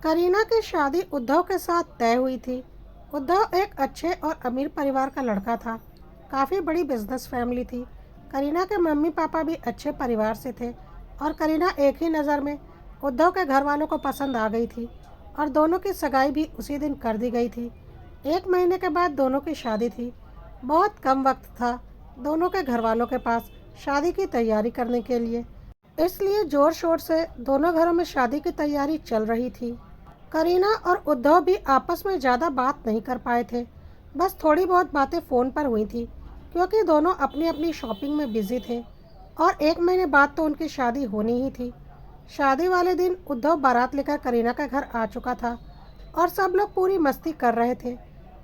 करीना की शादी उद्धव के साथ तय हुई थी। उद्धव एक अच्छे और अमीर परिवार का लड़का था। काफ़ी बड़ी बिजनेस फैमिली थी। करीना के मम्मी पापा भी अच्छे परिवार से थे और करीना एक ही नज़र में उद्धव के घर वालों को पसंद आ गई थी और दोनों की सगाई भी उसी दिन कर दी गई थी। 1 महीने के बाद दोनों की शादी थी। बहुत कम वक्त था दोनों के घर वालों के पास शादी की तैयारी करने के लिए, इसलिए जोर शोर से दोनों घरों में शादी की तैयारी चल रही थी। करीना और उद्धव भी आपस में ज़्यादा बात नहीं कर पाए थे। बस थोड़ी बहुत बातें फ़ोन पर हुई थी क्योंकि दोनों अपनी अपनी शॉपिंग में बिजी थे और 1 महीने बाद तो उनकी शादी होनी ही थी। शादी वाले दिन उद्धव बारात लेकर करीना के घर आ चुका था और सब लोग पूरी मस्ती कर रहे थे।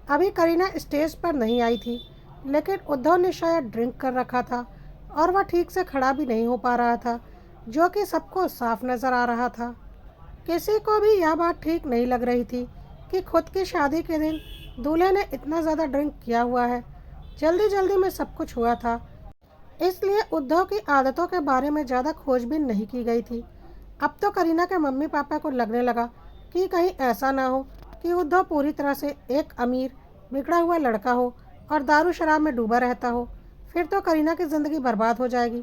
अभी करीना स्टेज पर नहीं आई थी, लेकिन उद्धव ने शायद ड्रिंक कर रखा था और वह ठीक से खड़ा भी नहीं हो पा रहा था, जो कि सबको साफ नज़र आ रहा था। किसी को भी यह बात ठीक नहीं लग रही थी कि खुद की शादी के दिन दूल्हे ने इतना ज़्यादा ड्रिंक किया हुआ है। जल्दी जल्दी में सब कुछ हुआ था, इसलिए उद्धव की आदतों के बारे में ज़्यादा खोजबीन नहीं की गई थी। अब तो करीना के मम्मी पापा को लगने लगा कि कहीं ऐसा ना हो कि उद्धव पूरी तरह से एक अमीर बिगड़ा हुआ लड़का हो और दारू शराब में डूबा रहता हो। फिर तो करीना की ज़िंदगी बर्बाद हो जाएगी।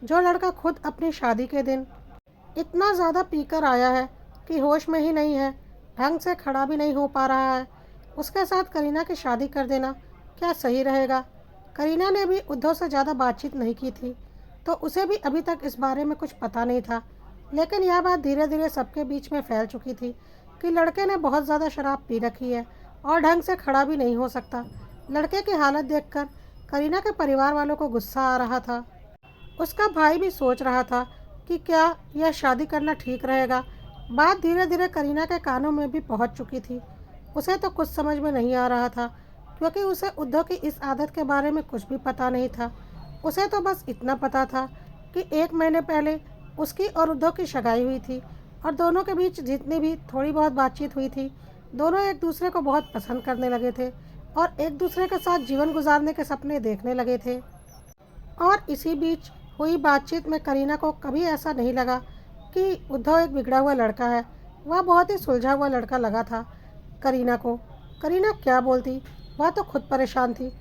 जो लड़का खुद अपनी शादी के दिन इतना ज़्यादा पीकर आया है कि होश में ही नहीं है, ढंग से खड़ा भी नहीं हो पा रहा है, उसके साथ करीना की शादी कर देना क्या सही रहेगा? करीना ने भी उद्धव से ज़्यादा बातचीत नहीं की थी, तो उसे भी अभी तक इस बारे में कुछ पता नहीं था। लेकिन यह बात धीरे धीरे सबके बीच में फैल चुकी थी कि लड़के ने बहुत ज़्यादा शराब पी रखी है और ढंग से खड़ा भी नहीं हो सकता। लड़के की हालत देखकर करीना के परिवार वालों को गुस्सा आ रहा था। उसका भाई भी सोच रहा था कि क्या यह शादी करना ठीक रहेगा। बात धीरे धीरे करीना के कानों में भी पहुंच चुकी थी। उसे तो कुछ समझ में नहीं आ रहा था क्योंकि उसे उद्धव की इस आदत के बारे में कुछ भी पता नहीं था। उसे तो बस इतना पता था कि 1 महीने पहले उसकी और उद्धव की सगाई हुई थी और दोनों के बीच जितनी भी थोड़ी बहुत बातचीत हुई थी, दोनों एक दूसरे को बहुत पसंद करने लगे थे और एक दूसरे के साथ जीवन गुजारने के सपने देखने लगे थे। और इसी बीच हुई बातचीत में करीना को कभी ऐसा नहीं लगा कि उद्धव एक बिगड़ा हुआ लड़का है। वह बहुत ही सुलझा हुआ लड़का लगा था करीना को। करीना क्या बोलती, वह तो खुद परेशान थी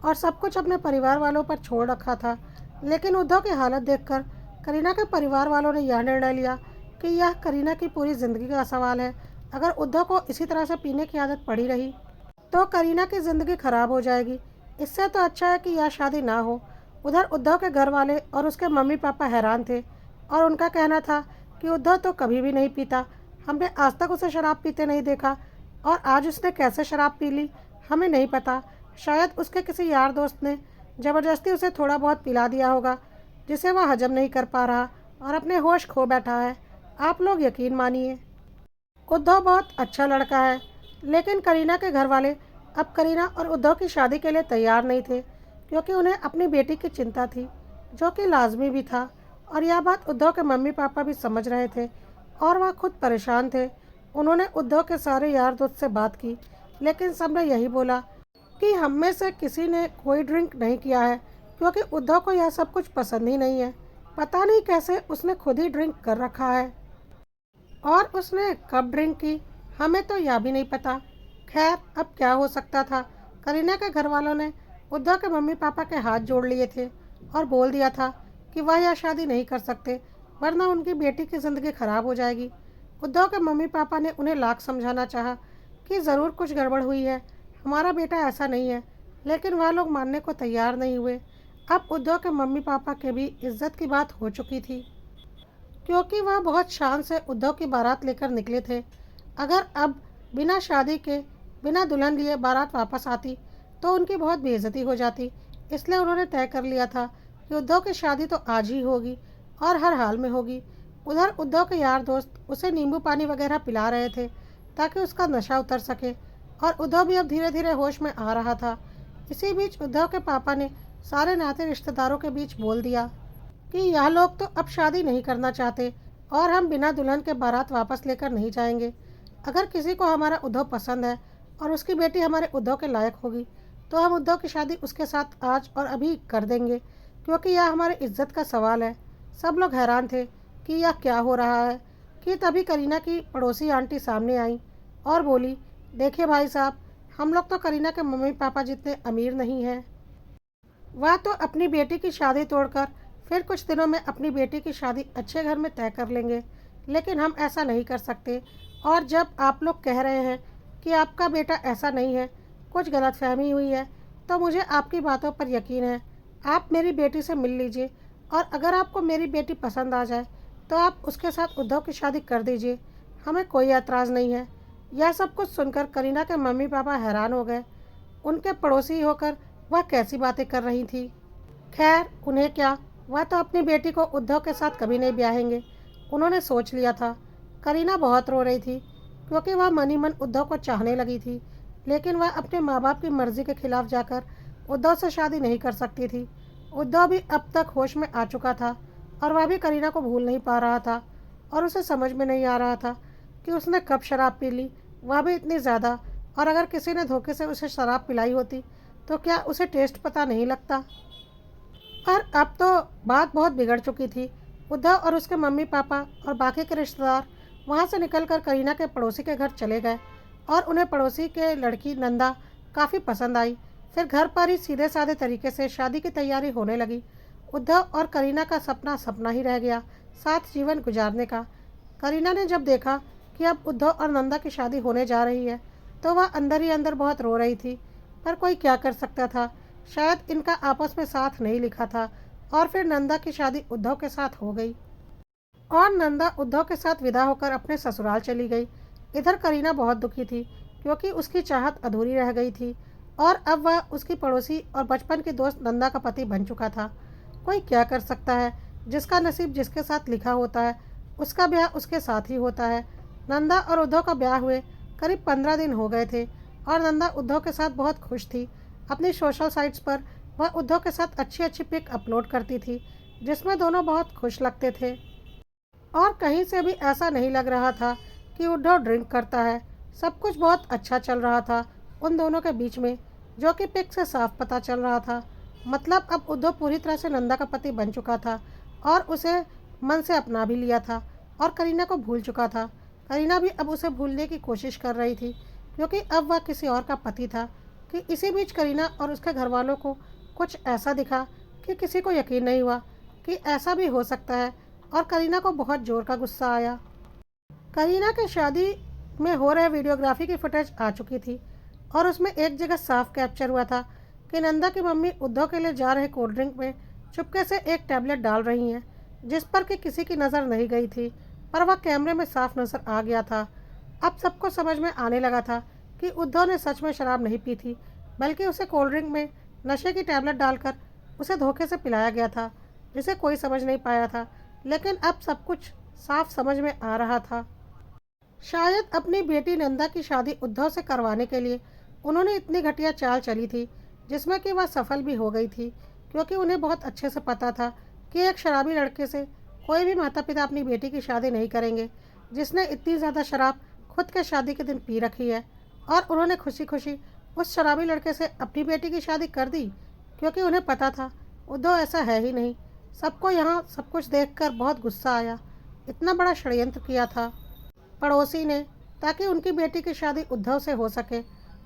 और सब कुछ अपने परिवार वालों पर छोड़ रखा था। लेकिन उद्धव की हालत देखकर करीना के परिवार वालों ने यह निर्णय लिया कि यह करीना की पूरी ज़िंदगी का सवाल है। अगर उद्धव को इसी तरह से पीने की आदत पड़ी रही तो करीना की ज़िंदगी खराब हो जाएगी। इससे तो अच्छा है कि यह शादी ना हो। उधर उद्धव के घर वाले और उसके मम्मी पापा हैरान थे और उनका कहना था कि उद्धव तो कभी भी नहीं पीता, हमने आज तक उसे शराब पीते नहीं देखा और आज उसने कैसे शराब पी ली हमें नहीं पता। शायद उसके किसी यार दोस्त ने ज़बरदस्ती उसे थोड़ा बहुत पिला दिया होगा, जिसे वह हजम नहीं कर पा रहा और अपने होश खो बैठा है। आप लोग यकीन मानिए, उद्धव बहुत अच्छा लड़का है। लेकिन करीना के घर वाले अब करीना और उद्धव की शादी के लिए तैयार नहीं थे क्योंकि उन्हें अपनी बेटी की चिंता थी, जो कि लाजमी भी था। और यह बात उद्धव के मम्मी पापा भी समझ रहे थे और वह खुद परेशान थे। उन्होंने उद्धव के सारे यार दोस्त से बात की, लेकिन सबने यही बोला कि हम में से किसी ने कोई ड्रिंक नहीं किया है क्योंकि उद्धव को यह सब कुछ पसंद ही नहीं है। पता नहीं कैसे उसने खुद ही ड्रिंक कर रखा है और उसने कब ड्रिंक की हमें तो यह भी नहीं पता। खैर, अब क्या हो सकता था। करीना के घर वालों ने उद्धव के मम्मी पापा के हाथ जोड़ लिए थे और बोल दिया था कि वह यह शादी नहीं कर सकते, वरना उनकी बेटी की ज़िंदगी खराब हो जाएगी। उद्धव के मम्मी पापा ने उन्हें लाख समझाना चाहा कि ज़रूर कुछ गड़बड़ हुई है, हमारा बेटा ऐसा नहीं है, लेकिन वह लोग मानने को तैयार नहीं हुए। अब उद्धव के मम्मी पापा के भी इज्जत की बात हो चुकी थी क्योंकि वह बहुत शान से उद्धव की बारात लेकर निकले थे। अगर अब बिना शादी के, बिना दुल्हन लिए बारात वापस आती तो उनकी बहुत बेइज्जती हो जाती। इसलिए उन्होंने तय कर लिया था कि उद्धव की शादी तो आज ही होगी और हर हाल में होगी। उधर उद्धव के यार दोस्त उसे नींबू पानी वगैरह पिला रहे थे ताकि उसका नशा उतर सके और उद्धव भी अब धीरे धीरे होश में आ रहा था। इसी बीच उद्धव के पापा ने सारे नाते रिश्तेदारों के बीच बोल दिया कि यह लोग तो अब शादी नहीं करना चाहते और हम बिना दुल्हन के बारात वापस लेकर नहीं जाएंगे। अगर किसी को हमारा उद्धव पसंद है और उसकी बेटी हमारे उद्धव के लायक होगी तो हम उद्धव की शादी उसके साथ आज और अभी कर देंगे, क्योंकि यह हमारी इज्जत का सवाल है। सब लोग हैरान थे कि यह क्या हो रहा है। कि तभी करीना की पड़ोसी आंटी सामने आई और बोली, देखिए भाई साहब, हम लोग तो करीना के मम्मी पापा जितने अमीर नहीं हैं। वह तो अपनी बेटी की शादी तोड़कर फिर कुछ दिनों में अपनी बेटी की शादी अच्छे घर में तय कर लेंगे, लेकिन हम ऐसा नहीं कर सकते। और जब आप लोग कह रहे हैं कि आपका बेटा ऐसा नहीं है, कुछ गलतफहमी हुई है, तो मुझे आपकी बातों पर यकीन है। आप मेरी बेटी से मिल लीजिए और अगर आपको मेरी बेटी पसंद आ जाए तो आप उसके साथ उद्धव की शादी कर दीजिए, हमें कोई एतराज़ नहीं है। यह सब कुछ सुनकर करीना के मम्मी पापा हैरान हो गए। उनके पड़ोसी होकर वह कैसी बातें कर रही थी। खैर उन्हें क्या, वह तो अपनी बेटी को उद्धव के साथ कभी नहीं ब्याहेंगे, उन्होंने सोच लिया था। करीना बहुत रो रही थी क्योंकि वह मनी मन उद्धव को चाहने लगी थी, लेकिन वह अपने माँ बाप की मर्जी के खिलाफ जाकर उद्धव से शादी नहीं कर सकती थी। उद्धव भी अब तक होश में आ चुका था और वह भी करीना को भूल नहीं पा रहा था और उसे समझ में नहीं आ रहा था कि उसने कब शराब पी ली, वह भी इतनी ज़्यादा। और अगर किसी ने धोखे से उसे शराब पिलाई होती तो क्या उसे टेस्ट पता नहीं लगता। पर अब तो बात बहुत बिगड़ चुकी थी। उद्धव और उसके मम्मी पापा और बाकी के रिश्तेदार वहाँ से निकलकर करीना के पड़ोसी के घर चले गए और उन्हें पड़ोसी के लड़की नंदा काफ़ी पसंद आई। फिर घर पर ही सीधे साधे तरीके से शादी की तैयारी होने लगी। उद्धव और करीना का सपना सपना ही रह गया, साथ जीवन गुजारने का। करीना ने जब देखा कि अब उद्धव और नंदा की शादी होने जा रही है तो वह अंदर ही अंदर बहुत रो रही थी। पर कोई क्या कर सकता था, शायद इनका आपस में साथ नहीं लिखा था। और फिर नंदा की शादी उद्धव के साथ हो गई और नंदा उद्धव के साथ विदा होकर अपने ससुराल चली गई। इधर करीना बहुत दुखी थी क्योंकि उसकी चाहत अधूरी रह गई थी और अब वह उसकी पड़ोसी और बचपन की दोस्त नंदा का पति बन चुका था। कोई क्या कर सकता है, जिसका नसीब जिसके साथ लिखा होता है उसका ब्याह उसके साथ ही होता है। नंदा और उद्धव का ब्याह हुए करीब 15 दिन हो गए थे और नंदा उद्धव के साथ बहुत खुश थी। अपनी सोशल साइट्स पर वह उद्धव के साथ अच्छी अच्छी पिक अपलोड करती थी जिसमें दोनों बहुत खुश लगते थे और कहीं से भी ऐसा नहीं लग रहा था कि उद्धव ड्रिंक करता है। सब कुछ बहुत अच्छा चल रहा था उन दोनों के बीच में, जो कि पिक से साफ पता चल रहा था। मतलब अब उद्धव पूरी तरह से नंदा का पति बन चुका था और उसे मन से अपना भी लिया था और करीना को भूल चुका था। करीना भी अब उसे भूलने की कोशिश कर रही थी क्योंकि अब वह किसी और का पति था। कि इसी बीच करीना और उसके घर वालों को कुछ ऐसा दिखा कि किसी को यकीन नहीं हुआ कि ऐसा भी हो सकता है और करीना को बहुत जोर का गुस्सा आया। करीना के शादी में हो रहे वीडियोग्राफी की फुटेज आ चुकी थी और उसमें एक जगह साफ कैप्चर हुआ था कि नंदा की मम्मी उद्धव के लिए जा रहे कोल्ड ड्रिंक में चुपके से एक टैबलेट डाल रही हैं, जिस पर कि किसी की नज़र नहीं गई थी, पर वह कैमरे में साफ नज़र आ गया था। अब सबको समझ में आने लगा था कि उद्धव ने सच में शराब नहीं पी थी, बल्कि उसे कोल्ड ड्रिंक में नशे की टैबलेट डालकर उसे धोखे से पिलाया गया था, जिसे कोई समझ नहीं पाया था। लेकिन अब सब कुछ साफ समझ में आ रहा था। शायद अपनी बेटी नंदा की शादी उद्धव से करवाने के लिए उन्होंने इतनी घटिया चाल चली थी, जिसमें कि वह सफल भी हो गई थी, क्योंकि उन्हें बहुत अच्छे से पता था कि एक शराबी लड़के से कोई भी माता पिता अपनी बेटी की शादी नहीं करेंगे जिसने इतनी ज़्यादा शराब खुद के शादी के दिन पी रखी है। और उन्होंने खुशी खुशी उस शराबी लड़के से अपनी बेटी की शादी कर दी, क्योंकि उन्हें पता था उद्धव ऐसा है ही नहीं। सबको यहाँ सब कुछ देखकर बहुत गुस्सा आया। इतना बड़ा षड्यंत्र किया था पड़ोसी ने ताकि उनकी बेटी की शादी उद्धव से हो सके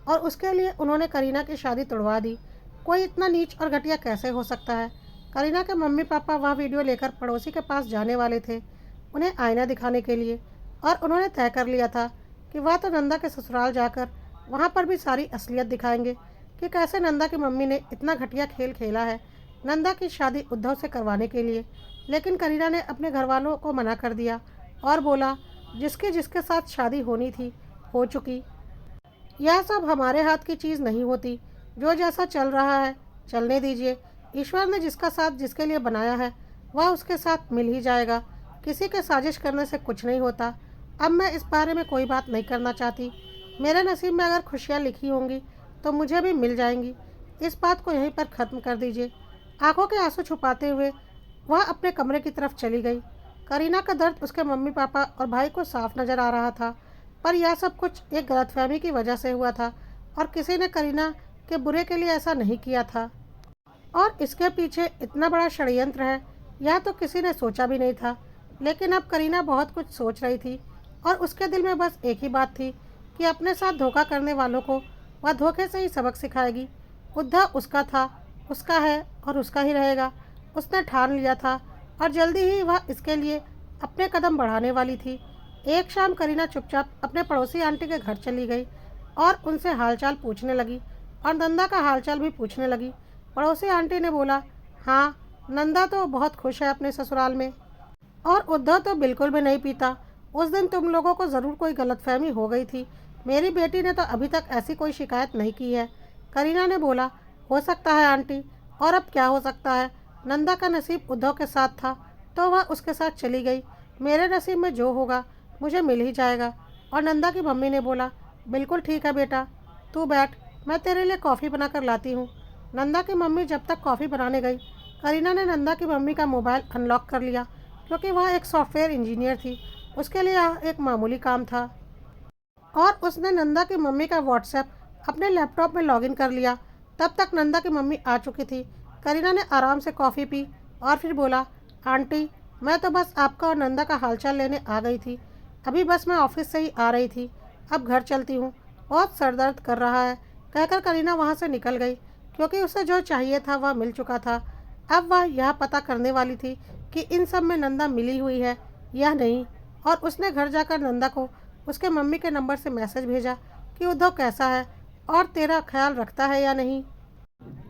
और उसके लिए उन्होंने करीना की शादी तुड़वा दी। कोई इतना नीच और घटिया कैसे हो सकता है। करीना के मम्मी पापा वह वीडियो लेकर पड़ोसी के पास जाने वाले थे, उन्हें आईना दिखाने के लिए। और उन्होंने तय कर लिया था कि वह तो नंदा के ससुराल जाकर वहाँ पर भी सारी असलियत दिखाएंगे कि कैसे नंदा की मम्मी ने इतना घटिया खेल खेला है नंदा की शादी उद्धव से करवाने के लिए। लेकिन करीना ने अपने घर वालों को मना कर दिया और बोला, जिसके जिसके साथ शादी होनी थी हो चुकी, यह सब हमारे हाथ की चीज़ नहीं होती। जो जैसा चल रहा है चलने दीजिए। ईश्वर ने जिसका साथ जिसके लिए बनाया है वह उसके साथ मिल ही जाएगा। किसी के साजिश करने से कुछ नहीं होता। अब मैं इस बारे में कोई बात नहीं करना चाहती। मेरे नसीब में अगर खुशियाँ लिखी होंगी तो मुझे भी मिल जाएंगी। इस बात को यहीं पर ख़त्म कर दीजिए। आंखों के आंसू छुपाते हुए वह अपने कमरे की तरफ चली गई। करीना का दर्द उसके मम्मी पापा और भाई को साफ नज़र आ रहा था, पर यह सब कुछ एक गलतफहमी की वजह से हुआ था और किसी ने करीना के बुरे के लिए ऐसा नहीं किया था। और इसके पीछे इतना बड़ा षड्यंत्र है यह तो किसी ने सोचा भी नहीं था। लेकिन अब करीना बहुत कुछ सोच रही थी और उसके दिल में बस एक ही बात थी कि अपने साथ धोखा करने वालों को वह धोखे से ही सबक सिखाएगी। उद्धव उसका था, उसका है और उसका ही रहेगा। उसने ठान लिया था और जल्दी ही वह इसके लिए अपने कदम बढ़ाने वाली थी। एक शाम करीना चुपचाप अपने पड़ोसी आंटी के घर चली गई और उनसे हालचाल पूछने लगी और नंदा का हालचाल भी पूछने लगी। पड़ोसी आंटी ने बोला, हाँ, नंदा तो बहुत खुश है अपने ससुराल में और उद्धव तो बिल्कुल भी नहीं पीता। उस दिन तुम लोगों को ज़रूर कोई गलतफहमी हो गई थी। मेरी बेटी ने तो अभी तक ऐसी कोई शिकायत नहीं की है। करीना ने बोला, हो सकता है आंटी, और अब क्या हो सकता है। नंदा का नसीब उद्धव के साथ था तो वह उसके साथ चली गई। मेरे नसीब में जो होगा मुझे मिल ही जाएगा। और नंदा की मम्मी ने बोला, बिल्कुल ठीक है बेटा, तू बैठ, मैं तेरे लिए कॉफ़ी बना कर लाती हूँ। नंदा की मम्मी जब तक कॉफ़ी बनाने गई, करीना ने नंदा की मम्मी का मोबाइल अनलॉक कर लिया क्योंकि वह एक सॉफ्टवेयर इंजीनियर थी। उसके लिए यह एक मामूली काम था और उसने नंदा की मम्मी का व्हाट्सएप अपने लैपटॉप में लॉगिन कर लिया। तब तक नंदा की मम्मी आ चुकी थी। करीना ने आराम से कॉफ़ी पी और फिर बोला, आंटी, मैं तो बस आपका और नंदा का हालचाल लेने आ गई थी। अभी बस मैं ऑफिस से ही आ रही थी, अब घर चलती हूँ, बहुत सर दर्द कर रहा है। कहकर करीना वहाँ से निकल गई क्योंकि उसे जो चाहिए था वह मिल चुका था। अब वह यह पता करने वाली थी कि इन सब में नंदा मिली हुई है या नहीं। और उसने घर जाकर नंदा को उसके मम्मी के नंबर से मैसेज भेजा कि उद्धव कैसा है और तेरा ख्याल रखता है या नहीं।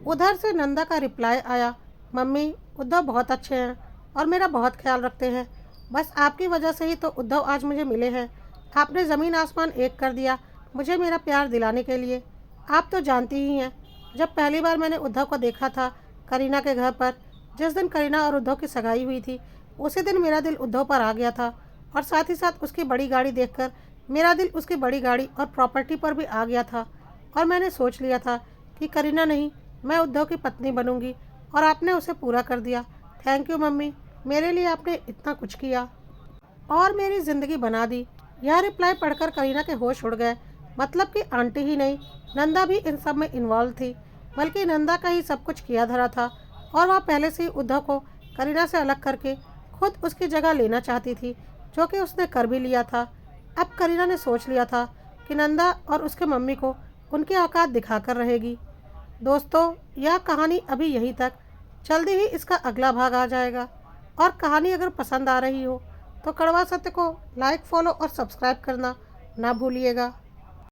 उधर से नंदा का रिप्लाई आया, मम्मी, उद्धव बहुत अच्छे हैं और मेरा बहुत ख्याल रखते हैं। बस आपकी वजह से ही तो उद्धव आज मुझे मिले हैं। आपने ज़मीन आसमान एक कर दिया मुझे मेरा प्यार दिलाने के लिए। आप तो जानती ही हैं, जब पहली बार मैंने उद्धव को देखा था करीना के घर पर, जिस दिन करीना और उद्धव की सगाई हुई थी, उसी दिन मेरा दिल उद्धव पर आ गया था। और साथ ही साथ उसकी बड़ी गाड़ी देखकर मेरा दिल उसकी बड़ी गाड़ी और प्रॉपर्टी पर भी आ गया था। और मैंने सोच लिया था कि करीना नहीं, मैं उद्धव की पत्नी बनूंगी। और आपने उसे पूरा कर दिया। थैंक यू मम्मी, मेरे लिए आपने इतना कुछ किया और मेरी ज़िंदगी बना दी। यह रिप्लाई पढ़कर करीना के होश उड़ गए। मतलब कि आंटी ही नहीं, नंदा भी इन सब में इन्वॉल्व थी, बल्कि नंदा का ही सब कुछ किया धरा था। और वह पहले से ही उद्धव को करीना से अलग करके खुद उसकी जगह लेना चाहती थी, जो कि उसने कर भी लिया था। अब करीना ने सोच लिया था कि नंदा और उसके मम्मी को उनकी औकात दिखाकर रहेगी। दोस्तों, यह कहानी अभी यहीं तक। जल्दी ही इसका अगला भाग आ जाएगा। और कहानी अगर पसंद आ रही हो तो कड़वा सत्य को लाइक, फॉलो और सब्सक्राइब करना ना भूलिएगा।